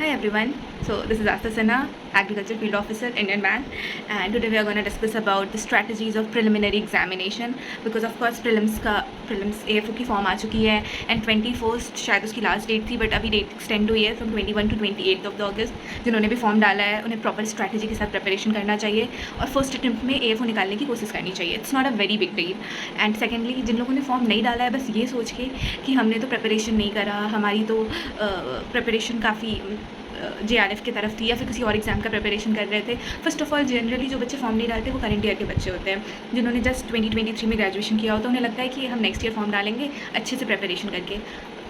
Hi everyone. So this is Asta Sinha, Agriculture Field Officer, Indian Bank, and today we are going to discuss about the strategies of preliminary examination because of course prelims AFO की form आ चुकी है and 21st शायद उसकी last date थी but अभी date extend हुई है from 21 to 28th of the August. जिन्होंने भी फॉर्म डाला है उन्हें प्रॉपर स्ट्रैटेजी के साथ प्रिपरेशन करना चाहिए और फर्स्ट अटैम्प्ट में AFO निकालने की कोशिश करनी चाहिए। It's not a very big deal. And secondly जिन लोगों ने फॉर्म नहीं डाला है बस ये सोच के कि हमने तो प्रिपरेशन नहीं करा, हमारी तो प्रिपरेशन काफ़ी JRF की तरफ थी या फिर किसी और एग्ज़ाम का प्रिपरेशन कर रहे थे। फर्स्ट ऑफ ऑल जनरली जो बच्चे फॉर्म नहीं डालते वो करंट ईयर के बच्चे होते हैं जिन्होंने जस्ट 2023 में ग्रेजुएशन किया होता है। उन्हें लगता है कि हम नेक्स्ट ईयर फॉर्म डालेंगे अच्छे से प्रिपरेशन करके।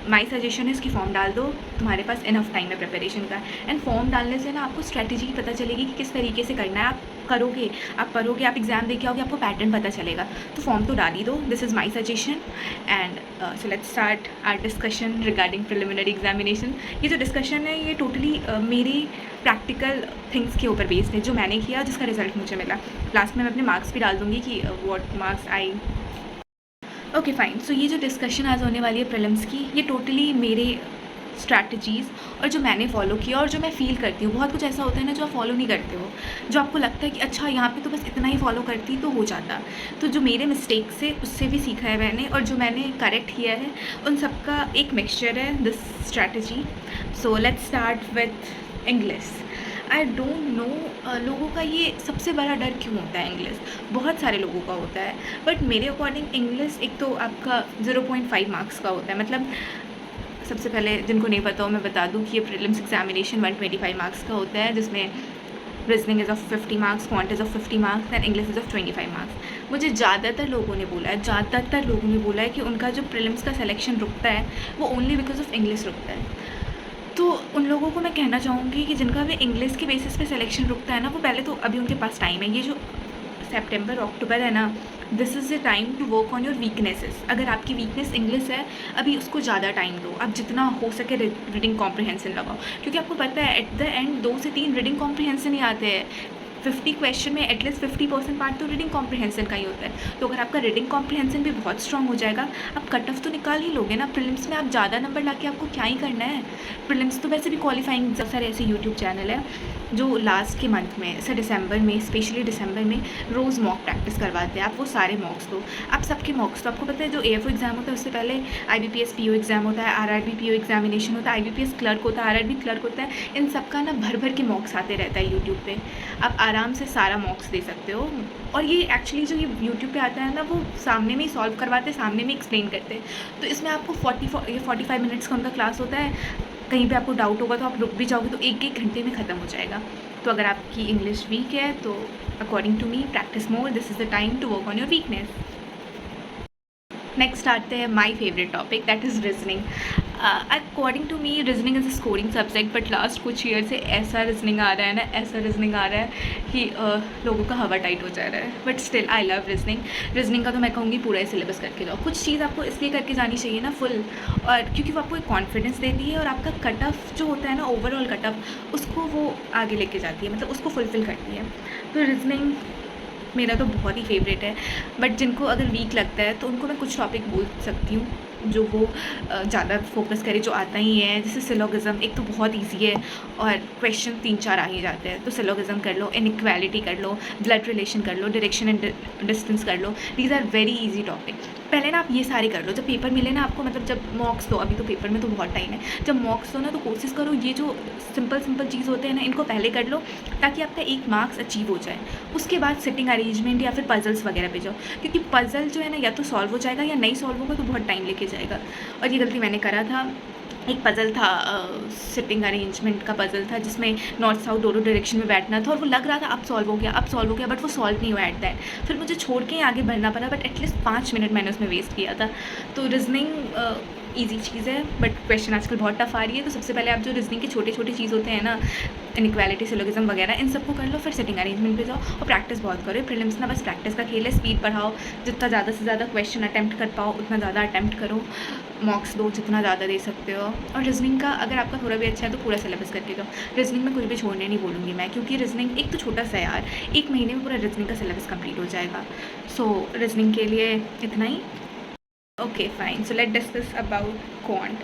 माई सजेशन है इसकी फॉर्म डाल दो, तुम्हारे पास इनफ टाइम है प्रिपरेशन का। एंड फॉर्म डालने से ना आपको स्ट्रैटेजी पता चलेगी कि किस तरीके से करना है। आप करोगे, आप पढ़ोगे, आप एग्ज़ाम दे के आओगे, आपको पैटर्न पता चलेगा। तो फॉर्म तो डाल ही दो, this is my suggestion. And so let's start our discussion regarding preliminary examination. ये जो डिस्कशन है ये टोटली मेरी प्रैक्टिकल थिंग्स के ऊपर बेस्ड है जो मैंने किया, जिसका रिजल्ट मुझे मिला। लास्ट में मैं अपने मार्क्स भी डाल दूँगी कि व्हाट मार्क्स आई। Okay fine. सो ये जो डिस्कशन आज होने वाली है प्रीलिम्स की, ये टोटली मेरे स्ट्रैटेजीज़ और जो मैंने फॉलो किया और जो मैं फ़ील करती हूँ। बहुत कुछ ऐसा होता है ना जो आप फॉलो नहीं करते हो, जो आपको लगता है कि अच्छा यहाँ पे तो बस इतना ही फॉलो करती तो हो जाता। तो जो मेरे मिस्टेक से उससे भी सीखा है मैंने और जो मैंने करेक्ट किया है उन सब का एक मिक्सचर है this strategy. So let's start with English. I don't know लोगों का ये सबसे बड़ा डर क्यों होता है। इंग्लिश बहुत सारे लोगों का होता है बट मेरे अकॉर्डिंग इंग्लिश एक तो आपका 0.5 मार्क्स का होता है। मतलब सबसे पहले जिनको नहीं पता हो मैं बता दूं कि ये प्रीलिम्स एग्जामिनेशन 125 मार्क्स का होता है, जिसमें reasoning is of 50 marks, quant is of 50 marks and English is of 25 marks. मुझे ज़्यादातर लोगों ने बोला है कि उनका जो प्रीलिम्स का सिलेक्शन रुकता है वो ओनली बिकॉज ऑफ इंग्लिश रुकता है। तो उन लोगों को मैं कहना चाहूँगी कि जिनका भी इंग्लिश के बेसिस पे सिलेक्शन रुकता है ना, वो पहले तो अभी उनके पास टाइम है। ये जो सितंबर अक्टूबर है ना, this is the time to work on your weaknesses. अगर आपकी वीकनेस इंग्लिश है अभी उसको ज़्यादा टाइम दो, आप जितना हो सके रीडिंग कॉम्प्रिहेंशन लगाओ, क्योंकि आपको पता है एट द एंड 2 से 3 रीडिंग कॉम्प्रिहेंशन ही आते हैं। 50 क्वेश्चन में एटलीस्ट 50% पार्ट तो रीडिंग कॉम्प्रिहेंशन का ही होता है। तो अगर आपका रीडिंग कॉम्प्रिहेंशन भी बहुत स्ट्रांग हो जाएगा, आप कट ऑफ तो निकाल ही लोगे ना। प्रीलिम्स में आप ज़्यादा नंबर ला के आपको क्या ही करना है। प्रीलिम्स तो वैसे भी क्वालिफाइंग बहुत सारे ऐसे यूट्यूब चैनल है जो लास्ट के मंथ में ऐसे दिसंबर में, स्पेशली दिसंबर में रोज़ मॉक प्रैक्टिस करवाते हैं। आप वो सारे मॉक्स दो, आप सबके मॉक्स तो आपको पता है जो AFO एग्ज़ाम होता है उससे पहले IBPS PO एग्ज़ाम होता है, RRB PO एग्जामिनेशन होता है, IBPS क्लर्क होता है, RRB क्लर्क होता है। इन सब का ना भर भर के मॉक्स आते रहता है यूट्यूब पे। आप आराम से सारा मॉक्स दे सकते हो। और ये एक्चुअली जो ये यूट्यूब पे आता है ना वो सामने में ही सॉल्व करवाते हैं, सामने में एक्सप्लेन करते हैं। तो इसमें आपको 45 मिनट्स का उनका क्लास होता है। कहीं पे आपको डाउट होगा तो आप रुक भी जाओगे तो 1-1 घंटे में ख़त्म हो जाएगा। तो अगर आपकी इंग्लिश वीक है तो according to me practice more, this is the time to work on your weakness. Next आते हैं my favourite topic that is reasoning. According to me reasoning is a scoring subject but last कुछ year से ऐसा reasoning आ रहा है ना, ऐसा reasoning आ रहा है कि लोगों का हवा टाइट हो जा रहा है। But still I love reasoning. Reasoning का तो मैं कहूँगी पूरा ही सिलेबस करके जाओ। कुछ चीज़ आपको इसलिए करके जानी चाहिए ना फुल, और क्योंकि वो आपको एक कॉन्फिडेंस देती है और आपका कट ऑफ जो होता है ना ओवरऑल कट ऑफ उसको वो आगे लेके जाती है, मतलब उसको फुलफ़िल करती है। तो रीजनिंग मेरा तो बहुत ही फेवरेट है। बट जिनको अगर वीक लगता है तो उनको मैं कुछ टॉपिक बोल सकती हूँ जो वो ज़्यादा फोकस करे, जो आता ही है। जैसे सिलोगिज्म एक तो बहुत इजी है और क्वेश्चन 3-4 आ ही जाते हैं। तो सिलोगिज्म कर लो, इनइक्वालिटी कर लो, ब्लड रिलेशन कर लो, डायरेक्शन एंड डिस्टेंस कर लो। These are very easy topic. पहले ना आप ये सारे कर लो, जब पेपर मिले ना आपको, मतलब जब मॉक्स दो, अभी तो पेपर में तो बहुत टाइम है, जब मॉक्स दो ना तो कोशिश करो ये जो सिंपल चीज़ होते हैं ना इनको पहले कर लो ताकि आपका 1 मार्क्स अचीव हो जाए। उसके बाद सिटिंग अरेंजमेंट या फिर पजल्स वगैरह पे जाओ, क्योंकि पजल जो है ना या तो सॉल्व हो जाएगा या नहीं सॉल्व होगा तो बहुत टाइम लेके जाएगा। और ये गलती मैंने करा था। एक पज़ल था सिटिंग अरेंजमेंट का पज़ल था जिसमें नॉर्थ साउथ दोनों डायरेक्शन में बैठना था और वो लग रहा था अब सॉल्व हो गया बट वो सॉल्व नहीं हुआ एट दैट। फिर मुझे छोड़ के आगे बढ़ना पड़ा बट एटलीस्ट 5 मिनट मैंने उसमें वेस्ट किया था। तो रीजनिंग ईजी चीज़ है बट क्वेश्चन आजकल बहुत टफ आ रही है। तो सबसे पहले आप जो रीजनिंग के छोटे चीज़ होते हैं ना, इनइक्वालिटी, सिलोगिज्म वगैरह, इन सबको कर लो, फिर सिटिंग अरेंजमेंट पे जाओ और प्रैक्टिस बहुत करो। प्रीलिम्स ना बस प्रैक्टिस का खेल है, स्पीड बढ़ाओ, जितना ज़्यादा से ज़्यादा क्वेश्चन अटैम्प्ट कर पाओ उतना ज़्यादा अटैम्प्ट करो, मॉक्स दो जितना ज़्यादा दे सकते हो। और रीजनिंग का अगर आपका थोड़ा भी अच्छा है तो पूरा सिलेबस करके जाओ। रीजनिंग में कुछ भी छोड़ने नहीं बोलूँगी मैं, क्योंकि रीजनिंग एक तो छोटा सा यार, 1 महीने में पूरा रीजनिंग का सिलेबस कंप्लीट हो जाएगा। सो रीजनिंग के लिए इतना ही। Okay fine. So let discuss about quant.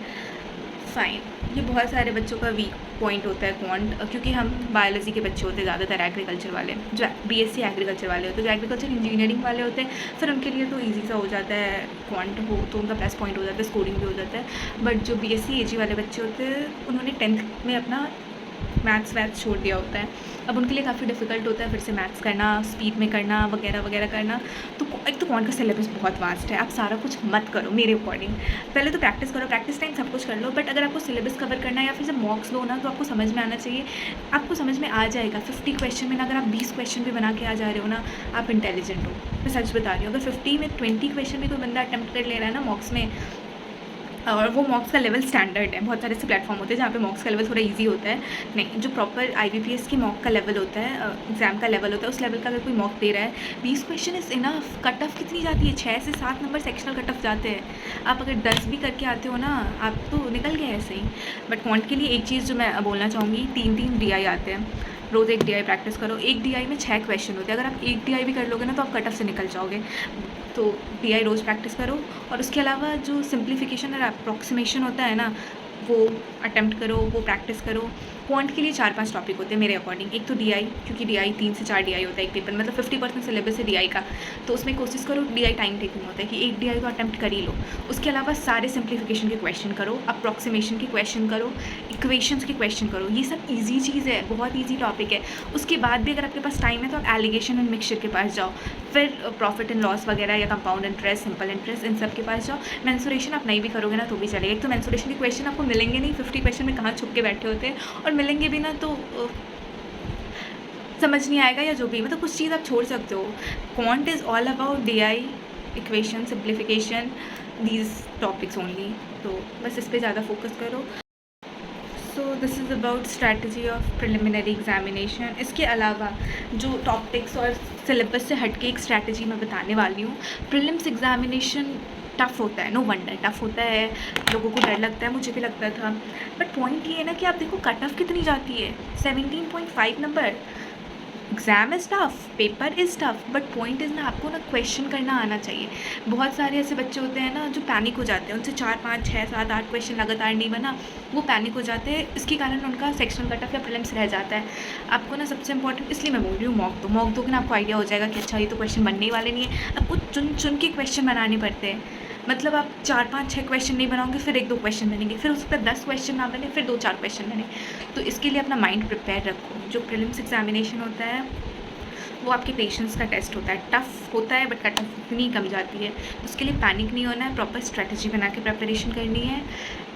Fine, ये बहुत सारे बच्चों का वीक पॉइंट होता है क्वांट, क्योंकि हम बायोलॉजी के बच्चे होते हैं ज़्यादातर, एग्रीकल्चर वाले जो बीएससी एग्रीकल्चर वाले होते हैं, जो एग्रीकल्चर इंजीनियरिंग वाले होते हैं, फिर उनके लिए तो ईजी सा हो जाता है क्वांट हो, तो उनका प्लस पॉइंट हो जाता है, स्कोरिंग भी हो जाता है। बट जो बीएससी एजी वाले बच्चे होते हैं, उन्होंने 10th में अपना मैथ्स छोड़ दिया होता है, अब उनके लिए काफ़ी डिफ़िकल्ट होता है फिर से मैथ्स करना, स्पीड में करना, वगैरह वगैरह करना। तो एक तो क्वांट का सिलेबस बहुत वास्ट है, आप सारा कुछ मत करो मेरे अकॉर्डिंग, पहले तो प्रैक्टिस करो, प्रैक्टिस टाइम सब कुछ कर लो, बट अगर आपको सिलेबस कवर करना है या फिर जब मॉक्स लो ना, तो आपको समझ में आना चाहिए, आपको समझ में आ जाएगा। 50 क्वेश्चन में ना अगर आप 20 क्वेश्चन भी बना के आ जा रहे हो ना, आप इंटेलिजेंट हो, मैं सच बता रही हूँ। अगर 50 में 20 क्वेश्चन भी कोई बंदा अटैम्प्ट कर ले रहा है ना मॉक्स में, और वो मॉक्स का लेवल स्टैंडर्ड है, बहुत सारे ऐसे प्लेटफॉर्म होते हैं जहाँ पे मॉक्स का लेवल थोड़ा इजी होता है, नहीं जो प्रॉपर IBPS की मॉक का लेवल होता है, एग्ज़ाम का लेवल होता है, उस लेवल का अगर कोई मॉक दे रहा है, 20 question is enough. Cut off कितनी जाती है? 6 से 7 नंबर सेक्शनल कट ऑफ जाते हैं। आप अगर 10 भी करके आते हो ना, आप तो निकल गए ऐसे ही। बट क्वांट के लिए एक चीज़ जो मैं बोलना चाहूँगी, 3 DI आते हैं, रोज़ एक DI प्रैक्टिस करो। एक DI में 6 क्वेश्चन होते हैं, अगर आप एक DI भी कर लोगे ना, तो आप कट ऑफ से निकल जाओगे। तो DI रोज़ प्रैक्टिस करो, और उसके अलावा जो सिंप्लीफिकेशन और अप्रॉक्सीमेशन होता है ना, वो अटेम्प्ट करो, वो प्रैक्टिस करो। क्वांट के लिए 4-5 टॉपिक होते हैं मेरे अकॉर्डिंग। एक तो DI, क्योंकि DI 3 से 4 DI होता है एक पेपर, मतलब 50% सिलेबस है DI का, तो उसमें कोशिश करो, DI टाइम टेकिंग होता है कि एक DI तो अटेम्प्ट कर ही लो। उसके अलावा सारे सिंप्लीफिकेशन के क्वेश्चन करो, अप्रॉक्सीमेशन के क्वेश्चन करो, इक्वेशंस के क्वेश्चन करो, ये सब ईजी चीज़ है, बहुत ईजी टॉपिक है। उसके बाद भी अगर आपके पास टाइम है तो आप एलिगेशन एंड मिक्सचर के पास जाओ, फिर प्रॉफिट एंड लॉस वगैरह या कंपाउंड इंटरेस्ट, सिंपल इंटरेस्ट, इन सब के पास जाओ। मेंसुरेशन आप नहीं भी करोगे ना तो भी चलेगा, एक तो मेंसुरेशन के क्वेश्चन आपको मिलेंगे नहीं, 50 क्वेश्चन में कहाँ छुप के बैठे होते हैं, और मिलेंगे भी ना तो समझ नहीं आएगा, या जो भी, मतलब कुछ चीज़ आप छोड़ सकते हो। Quant is all about DI, equation, simplification, these topics only, तो बस इस पर ज़्यादा फोकस करो। So this is about strategy of preliminary examination. इसके अलावा जो टॉपिक्स और सिलेबस से हट के एक स्ट्रैटेजी मैं बताने वाली हूँ। प्रीलिम्स एग्जामिनेशन टफ़ होता है, नो वंडर टफ़ होता है, लोगों को डर लगता है, मुझे भी लगता था, बट पॉइंट ये है ना कि आप देखो कट ऑफ कितनी जाती है, 17.5 number. Exam is tough, paper is tough, but point is ना, आपको ना क्वेश्चन करना आना चाहिए। बहुत सारे ऐसे बच्चे होते हैं ना जो पैनिक हो जाते हैं, उनसे 4, 5, 6, 7, 8 क्वेश्चन लगातार नहीं बना, वो पैनिक हो जाते हैं, इसके कारण उनका सेक्शनल कट ऑफ या प्रीलिम्स रह जाता है। आपको ना सबसे इंपॉर्टेंट, इसलिए मैं बोल रही हूँ मॉक दोगे ना, आपको आइडिया हो जाएगा कि अच्छा ये तो क्वेश्चन बनने ही वाले नहीं है। आपको चुन के क्वेश्चन बनाने पड़ते हैं, मतलब आप 4, 5, 6 क्वेश्चन नहीं बनाओगे, फिर 1-2 क्वेश्चन बनेंगे, फिर उसके बाद 10 क्वेश्चन ना बने, फिर 2-4 क्वेश्चन बने। तो इसके लिए अपना माइंड प्रिपेयर रखो। जो प्रीलिम्स एग्जामिनेशन होता है वो आपके पेशेंस का टेस्ट होता है, टफ़ होता है, बट कट ऑफ इतनी कम जाती है। उसके लिए पैनिक नहीं होना है, प्रॉपर स्ट्रेटजी बना के प्रिपरेशन करनी है,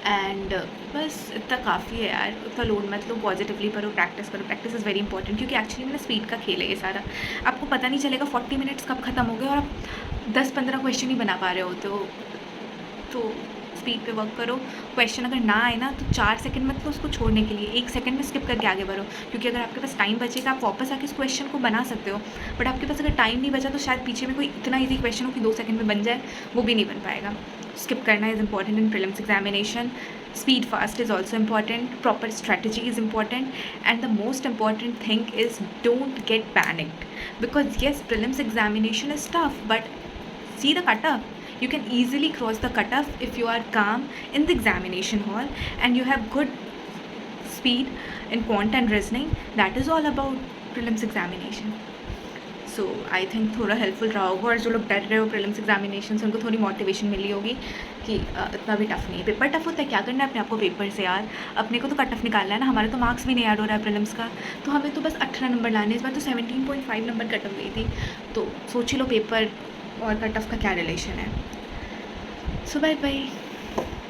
एंड बस इतना काफ़ी है यार, उतना लोड मत लो, पॉजिटिवली पढ़ो, प्रैक्टिस करो। प्रैक्टिस इज़ वेरी इंपॉर्टेंट, क्योंकि एक्चुअली में स्पीड का खेल है ये सारा, आपको पता नहीं चलेगा 40 मिनट्स कब ख़त्म हो गए और आप 10-15 क्वेश्चन ही बना पा रहे होते हो। तो स्पीड पे वर्क करो। क्वेश्चन अगर ना आए ना तो 4 सेकंड मत लो उसको छोड़ने के लिए, 1 सेकंड में स्किप करके आगे बढ़ो, क्योंकि अगर आपके पास टाइम बचेगा आप वापस आके उस क्वेश्चन को बना सकते हो, बट आपके पास अगर टाइम नहीं बचा तो शायद पीछे में कोई इतना ईजी क्वेश्चन हो कि 2 सेकंड में बन जाए, वो भी नहीं बन पाएगा। स्किप करना is important in prelims examination. Speed fast is also important, proper strategy is important, and the most important thing is don't get panicked, because yes, prelims examination is tough, but see the cutoff. You can easily cross the cutoff if you are calm in the examination hall and you have good speed in quant and reasoning. That is all about prelims examination. So I think थोड़ा helpful रहा होगा, और जो लोग डर रहे हो prelims examination से उनको थोड़ी मोटिवेशन मिली होगी कि इतना भी टफ नहीं है। पेपर टफ होता है, क्या करना है अपने आप को पेपर से यार, अपने को तो कट ऑफ निकालना है ना, हमारे तो मार्क्स भी नहीं ऐड हो रहा है प्रीलिम्स का, तो हमें तो बस 18 नंबर लाने। इस बार तो 17.5 नंबर कट ऑफ गई थी, तो सोच ही लो पेपर और कट ऑफ का क्या रिलेशन है। सो बाय बाय।